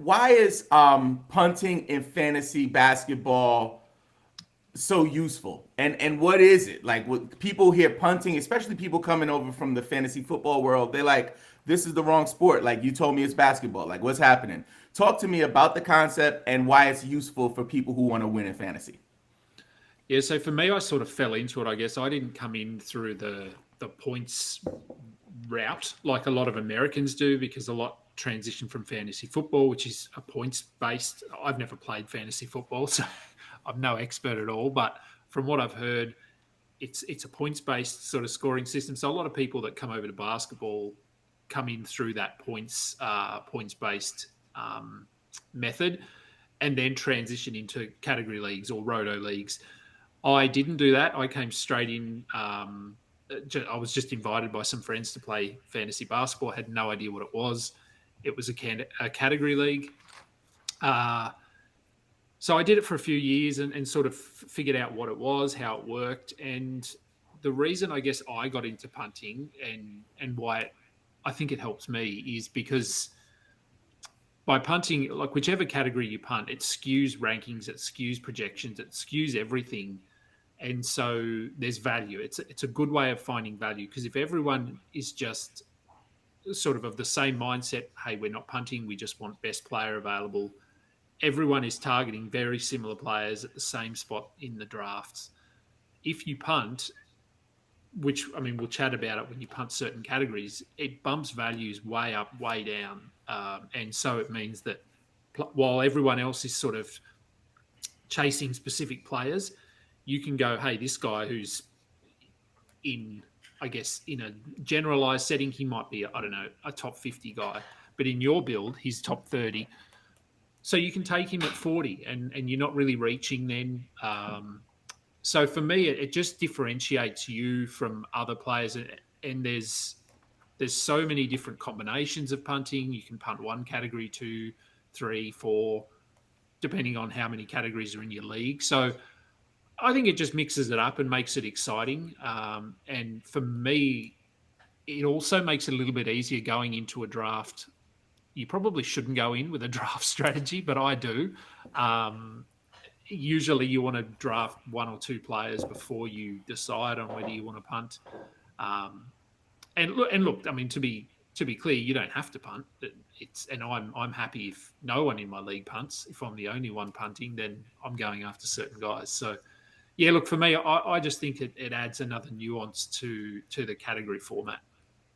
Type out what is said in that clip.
why is punting in fantasy basketball so useful? And what is it? Like, what people hear punting, especially people coming over from the fantasy football world, they're like, this is the wrong sport. Like, you told me it's basketball. Like, what's happening? Talk to me about the concept and why it's useful for people who want to win in fantasy. Yeah, so for me, I sort of fell into it. I guess I didn't come in through the points route like a lot of Americans do, because a lot transition from fantasy football, which is a points based. I've never played fantasy football, so I'm no expert at all. But from what I've heard, it's a points based sort of scoring system. So a lot of people that come over to basketball come in through that points based method, and then transition into category leagues or roto leagues. I didn't do that. I came straight in. I was just invited by some friends to play fantasy basketball. I had no idea what it was. It was a category league. Uh, so I did it for a few years and sort of figured out what it was, how it worked. And the reason I guess I got into punting and why I think it helps me is because by punting, like whichever category you punt, it skews rankings, it skews projections, it skews everything. And so there's value. It's a good way of finding value, because if everyone is just sort of the same mindset, hey, we're not punting, we just want best player available. Everyone is targeting very similar players at the same spot in the drafts. If you punt, which I mean, we'll chat about it when you punt certain categories, it bumps values way up, way down. And so it means that while everyone else is sort of chasing specific players, you can go, hey, this guy who's in, I guess, in a generalized setting, he might be, I don't know, a top 50 guy. But in your build, he's top 30. So you can take him at 40 and you're not really reaching then. So for me, it just differentiates you from other players. And there's so many different combinations of punting. You can punt one category, two, three, four, depending on how many categories are in your league. So I think it just mixes it up and makes it exciting. And for me, it also makes it a little bit easier going into a draft. You probably shouldn't go in with a draft strategy, but I do. Um, Usually, you want to draft one or two players before you decide on whether you want to punt. Um, and look, I mean, to be clear, you don't have to punt. And I'm happy if no one in my league punts. If I'm the only one punting, then I'm going after certain guys. So yeah, look, for me, I just think it adds another nuance to the category format.